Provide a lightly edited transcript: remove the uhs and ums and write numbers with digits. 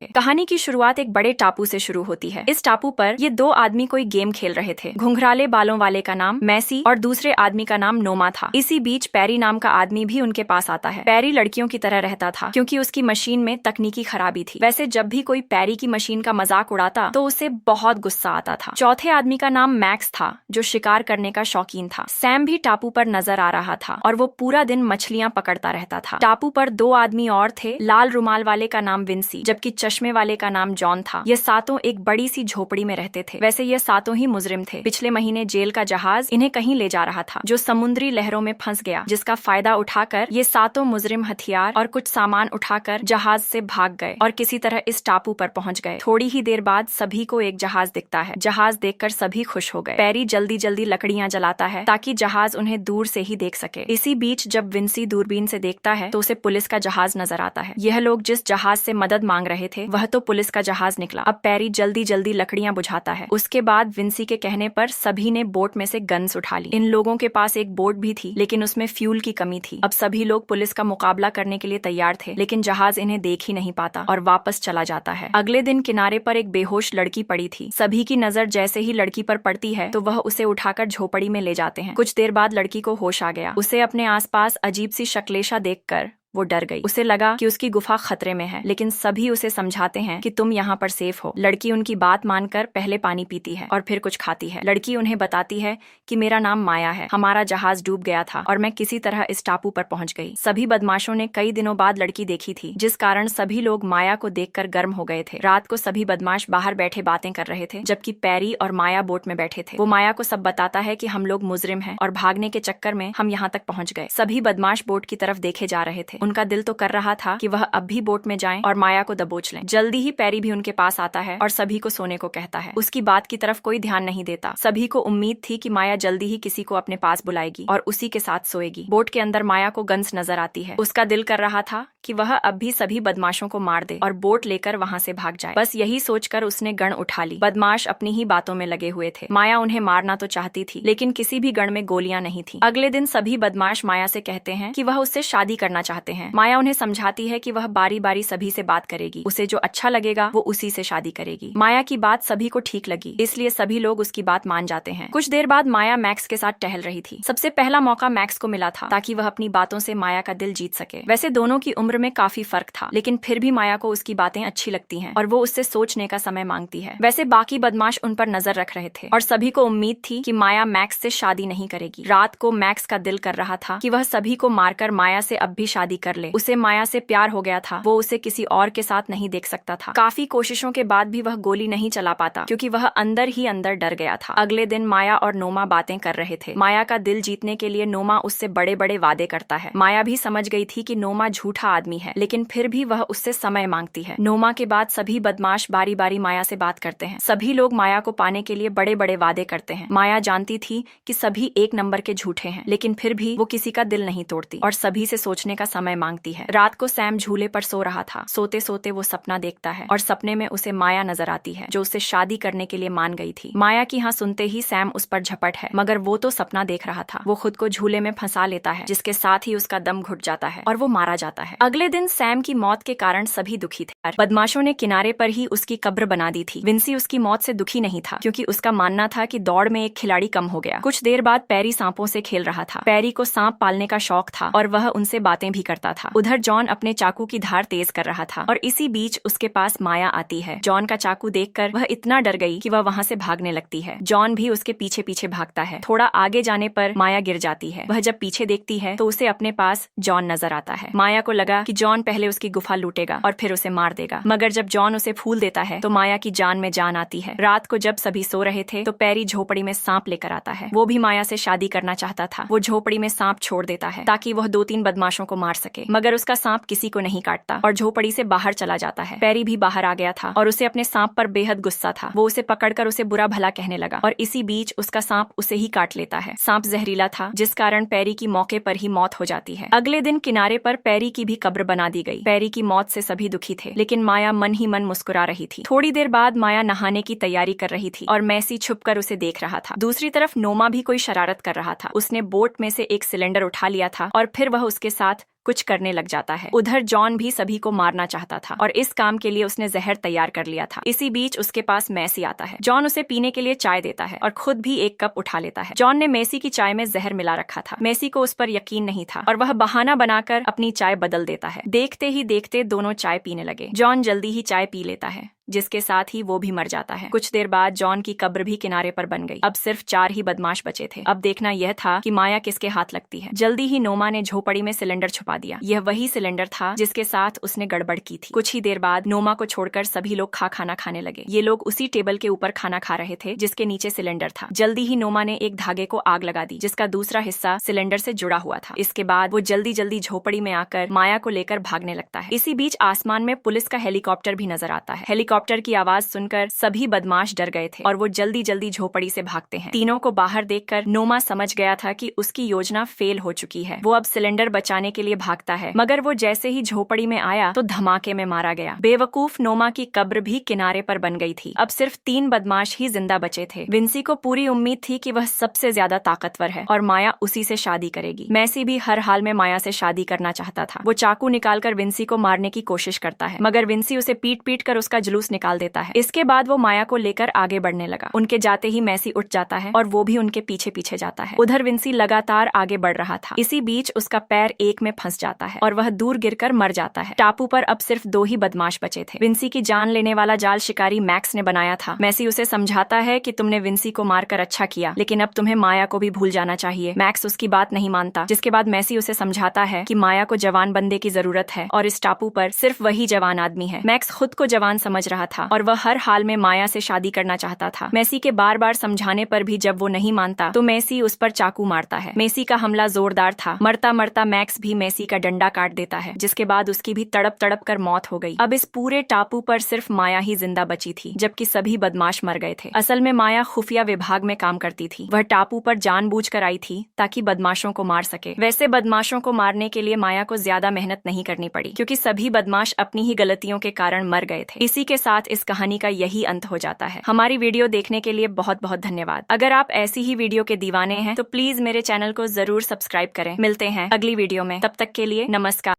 कहानी की शुरुआत एक बड़े टापू से शुरू होती है। इस टापू पर ये दो आदमी कोई गेम खेल रहे थे। घुंघराले बालों वाले का नाम मैसी और दूसरे आदमी का नाम नोमा था। इसी बीच पैरी नाम का आदमी भी उनके पास आता है। पैरी लड़कियों की तरह रहता था क्योंकि उसकी मशीन में तकनीकी खराबी थी। वैसे जब भी कोई पैरी की मशीन का मजाक उड़ाता तो उसे बहुत गुस्सा आता था। चौथे आदमी का नाम मैक्स था जो शिकार करने का शौकीन था। सैम भी टापू पर नजर आ रहा था और वो पूरा दिन मछलियां पकड़ता रहता था। टापू पर दो आदमी और थे। लाल रुमाल वाले का नाम विंसी जबकि चश्मे वाले का नाम जॉन था। ये सातों एक बड़ी सी झोपड़ी में रहते थे। वैसे ये सातों ही मुजरिम थे। पिछले महीने जेल का जहाज इन्हें कहीं ले जा रहा था जो समुद्री लहरों में फंस गया, जिसका फायदा उठाकर ये सातों मुजरिम हथियार और कुछ सामान उठाकर जहाज से भाग गए और किसी तरह इस टापू पर पहुंच गए। थोड़ी ही देर बाद सभी को एक जहाज दिखता है। जहाज देखकर सभी खुश हो गए। पैरी जल्दी जल्दी लकड़ियां जलाता है ताकि जहाज उन्हें दूर से ही देख सके। इसी बीच जब विंसी दूरबीन से देखता है तो उसे पुलिस का जहाज नजर आता है। यह लोग जिस जहाज से मदद मांग रहे थे वह तो पुलिस का जहाज निकला। अब पैरी जल्दी जल्दी लकड़ियां बुझाता है। उसके बाद विंसी के कहने पर सभी ने बोट में से गन्स उठा ली। इन लोगों के पास एक बोट भी थी लेकिन उसमें फ्यूल की कमी थी। अब सभी लोग पुलिस का मुकाबला करने के लिए तैयार थे लेकिन जहाज इन्हें देख ही नहीं पाता और वापस चला जाता है। अगले दिन किनारे पर एक बेहोश लड़की पड़ी थी। सभी की नजर जैसे ही लड़की पर पड़ती है तो वह उसे उठाकर झोपड़ी में ले जाते हैं। कुछ देर बाद लड़की को होश आ गया। उसे अपने आसपास अजीब सी शक्लेशा देखकर वो डर गई। उसे लगा कि उसकी गुफा खतरे में है लेकिन सभी उसे समझाते हैं कि तुम यहाँ पर सेफ हो। लड़की उनकी बात मानकर पहले पानी पीती है और फिर कुछ खाती है। लड़की उन्हें बताती है कि मेरा नाम माया है, हमारा जहाज डूब गया था और मैं किसी तरह इस टापू पर पहुंच गई। सभी बदमाशों ने कई दिनों बाद लड़की देखी थी जिस कारण सभी लोग माया को देखकर गर्म हो गए थे। रात को सभी बदमाश बाहर बैठे बातें कर रहे थे जबकि पैरी और माया बोट में बैठे थे। वो माया को सब बताता है कि हम लोग मुजरिम हैं और भागने के चक्कर में हम यहाँ तक पहुंच गए। सभी बदमाश बोट की तरफ देखे जा रहे थे। उनका दिल तो कर रहा था कि वह अब भी बोट में जाएं और माया को दबोच लें। जल्दी ही पैरी भी उनके पास आता है और सभी को सोने को कहता है। उसकी बात की तरफ कोई ध्यान नहीं देता। सभी को उम्मीद थी कि माया जल्दी ही किसी को अपने पास बुलाएगी और उसी के साथ सोएगी। बोट के अंदर माया को गन्स नजर आती है। उसका दिल कर रहा था कि वह अब भी सभी बदमाशों को मार दे और बोट लेकर वहाँ से भाग जाए। बस यही सोचकर उसने गन उठा ली। बदमाश अपनी ही बातों में लगे हुए थे। माया उन्हें मारना तो चाहती थी लेकिन किसी भी गन में गोलियां नहीं थी। अगले दिन सभी बदमाश माया से कहते हैं कि वह उससे शादी करना चाहते हैं। माया उन्हें समझाती है कि वह बारी बारी सभी से बात करेगी। उसे जो अच्छा लगेगा वो उसी से शादी करेगी। माया की बात सभी को ठीक लगी इसलिए सभी लोग उसकी बात मान जाते हैं। कुछ देर बाद माया मैक्स के साथ टहल रही थी। सबसे पहला मौका मैक्स को मिला था ताकि वह अपनी बातों से माया का दिल जीत सके। वैसे दोनों की उम्र में काफी फर्क था लेकिन फिर भी माया को उसकी बातें अच्छी लगती हैं और वो उससे सोचने का समय मांगती है। वैसे बाकी बदमाश उन पर नजर रख रहे थे और सभी को उम्मीद थी कि माया मैक्स से शादी नहीं करेगी। रात को मैक्स का दिल कर रहा था कि वह सभी को मारकर माया से अब भी शादी कर ले। उसे माया से प्यार हो गया था। वो उसे किसी और के साथ नहीं देख सकता था। काफी कोशिशों के बाद भी वह गोली नहीं चला पाता क्योंकि वह अंदर ही अंदर डर गया था। अगले दिन माया और नोमा बातें कर रहे थे। माया का दिल जीतने के लिए नोमा उससे बड़े बड़े वादे करता है। माया भी समझ गई थी कि नोमा झूठा आदमी है लेकिन फिर भी वह उससे समय मांगती है। नोमा के बाद सभी बदमाश बारी बारी माया से बात करते हैं। सभी लोग माया को पाने के लिए बड़े बड़े वादे करते हैं। माया जानती थी कि सभी एक नंबर के झूठे हैं लेकिन फिर भी वो किसी का दिल नहीं तोड़ती और सभी से सोचने का समय मांगती है। रात को सैम झूले पर सो रहा था। सोते सोते वो सपना देखता है और सपने में उसे माया नजर आती है जो उससे शादी करने के लिए मान गई थी। माया की हाँ सुनते ही सैम उस पर झपट है मगर वो तो सपना देख रहा था। वो खुद को झूले में फंसा लेता है जिसके साथ ही उसका दम घुट जाता है और वो मारा जाता है। अगले दिन सैम की मौत के कारण सभी दुखी थे। बदमाशों ने किनारे पर ही उसकी कब्र बना दी थी। विंसी उसकी मौत से दुखी नहीं था क्योंकि उसका मानना था कि दौड़ में एक खिलाड़ी कम हो गया। कुछ देर बाद पैरी सांपों से खेल रहा था। पैरी को सांप पालने का शौक था और वह उनसे बातें भी करता था। उधर जॉन अपने चाकू की धार तेज कर रहा था और इसी बीच उसके पास माया आती है। जॉन का चाकू देखकर वह इतना डर गई कि वह वहाँ से भागने लगती है। जॉन भी उसके पीछे पीछे भागता है। थोड़ा आगे जाने पर माया गिर जाती है। वह जब पीछे देखती है तो उसे अपने पास जॉन नजर आता है। माया को लगा कि जॉन पहले उसकी गुफा लूटेगा और फिर उसे मार देगा मगर जब जॉन उसे फूल देता है तो माया की जान में जान आती है। रात को जब सभी सो रहे थे तो पैरी झोपड़ी में सांप लेकर आता है। वो भी माया से शादी करना चाहता था। वो झोपड़ी में सांप छोड़ देता है ताकि वह 2-3 बदमाशों को मार सके मगर उसका सांप किसी को नहीं काटता और झोपड़ी से बाहर चला जाता है। पैरी भी बाहर आ गया था और उसे अपने सांप पर बेहद गुस्सा था। वो उसे पकड़कर उसे बुरा भला कहने लगा और इसी बीच उसका सांप उसे ही काट लेता है। सांप जहरीला था जिस कारण पैरी की मौके पर ही मौत हो जाती है। अगले दिन किनारे पर पैरी की भी कब्र बना दी गई। पैरी की मौत से सभी दुखी थे लेकिन माया मन ही मन मुस्कुरा रही थी। थोड़ी देर बाद माया नहाने की तैयारी कर रही थी और मैसी छुपकर उसे देख रहा था। दूसरी तरफ नोमा भी कोई शरारत कर रहा था। उसने बोट में से एक सिलेंडर उठा लिया था और फिर वह उसके साथ कुछ करने लग जाता है। उधर जॉन भी सभी को मारना चाहता था और इस काम के लिए उसने जहर तैयार कर लिया था। इसी बीच उसके पास मैसी आता है। जॉन उसे पीने के लिए चाय देता है और खुद भी एक कप उठा लेता है। जॉन ने मैसी की चाय में जहर मिला रखा था। मैसी को उस पर यकीन नहीं था और वह बहाना बनाकर अपनी चाय बदल देता है। देखते ही देखते दोनों चाय पीने लगे। जॉन जल्दी ही चाय पी लेता है, जिसके साथ ही वो भी मर जाता है। कुछ देर बाद जॉन की कब्र भी किनारे पर बन गई। अब सिर्फ 4 ही बदमाश बचे थे। अब देखना यह था कि माया किसके हाथ लगती है। जल्दी ही नोमा ने झोपड़ी में सिलेंडर छुपा दिया। यह वही सिलेंडर था जिसके साथ उसने गड़बड़ की थी। कुछ ही देर बाद नोमा को छोड़कर सभी लोग खाना खाने लगे। ये लोग उसी टेबल के ऊपर खाना खा रहे थे जिसके नीचे सिलेंडर था। जल्दी ही नोमा ने एक धागे को आग लगा दी जिसका दूसरा हिस्सा सिलेंडर से जुड़ा हुआ था। इसके बाद वो जल्दी जल्दी झोपड़ी में आकर माया को लेकर भागने लगता है। इसी बीच आसमान में पुलिस का हेलीकॉप्टर भी नजर आता है। हेलीकॉप्टर की आवाज सुनकर सभी बदमाश डर गए थे और वो जल्दी जल्दी झोपड़ी से भागते हैं। तीनों को बाहर देखकर नोमा समझ गया था कि उसकी योजना फेल हो चुकी है। वो अब सिलेंडर बचाने के लिए भागता है, मगर वो जैसे ही झोपड़ी में आया तो धमाके में मारा गया। बेवकूफ नोमा की कब्र भी किनारे पर बन गई थी। अब सिर्फ 3 बदमाश ही जिंदा बचे थे। विंसी को पूरी उम्मीद थी कि वह सबसे ज्यादा ताकतवर है और माया उसी से शादी करेगी। मैसी भी हर हाल में माया से शादी करना चाहता था। वो चाकू निकालकर विंसी को मारने की कोशिश करता है, मगर विंसी उसे पीट पीट कर उसका जुलूस निकाल देता है। इसके बाद वो माया को लेकर आगे बढ़ने लगा। उनके जाते ही मैसी उठ जाता है और वो भी उनके पीछे पीछे जाता है। उधर विंसी लगातार आगे बढ़ रहा था। इसी बीच उसका पैर एक में फंस जाता है और वह दूर गिरकर मर जाता है। टापू पर अब सिर्फ 2 ही बदमाश बचे थे। विंसी की जान लेने वाला जाल शिकारी मैक्स ने बनाया था। मैसी उसे समझाता है कि तुमने विंसी को मारकर अच्छा किया, लेकिन अब तुम्हें माया को भी भूल जाना चाहिए। मैक्स उसकी बात नहीं मानता, जिसके बाद मैसी उसे समझाता है कि माया को जवान बंदे की जरूरत है और इस टापू पर सिर्फ वही जवान आदमी है। मैक्स खुद को जवान समझ रहा था और वह हर हाल में माया से शादी करना चाहता था। मैसी के बार बार समझाने पर भी जब वो नहीं मानता तो मैसी उस पर चाकू मारता है। मैसी का हमला जोरदार था। मरता मरता मैक्स भी मैसी का डंडा काट देता है, जिसके बाद उसकी भी तड़प तड़प कर मौत हो गई। अब इस पूरे टापू पर सिर्फ माया ही जिंदा बची थी, जबकि सभी बदमाश मर गए थे। असल में माया खुफिया विभाग में काम करती थी। वह टापू पर जानबूझकर आई थी ताकि बदमाशों को मार सके। वैसे बदमाशों को मारने के लिए माया को ज्यादा मेहनत नहीं करनी पड़ी, क्योंकि सभी बदमाश अपनी ही गलतियों के कारण मर गए थे। इसी के साथ इस कहानी का यही अंत हो जाता है। हमारी वीडियो देखने के लिए बहुत बहुत धन्यवाद। अगर आप ऐसी ही वीडियो के दीवाने हैं तो प्लीज मेरे चैनल को जरूर सब्सक्राइब करें। मिलते हैं अगली वीडियो में, तब तक के लिए नमस्कार।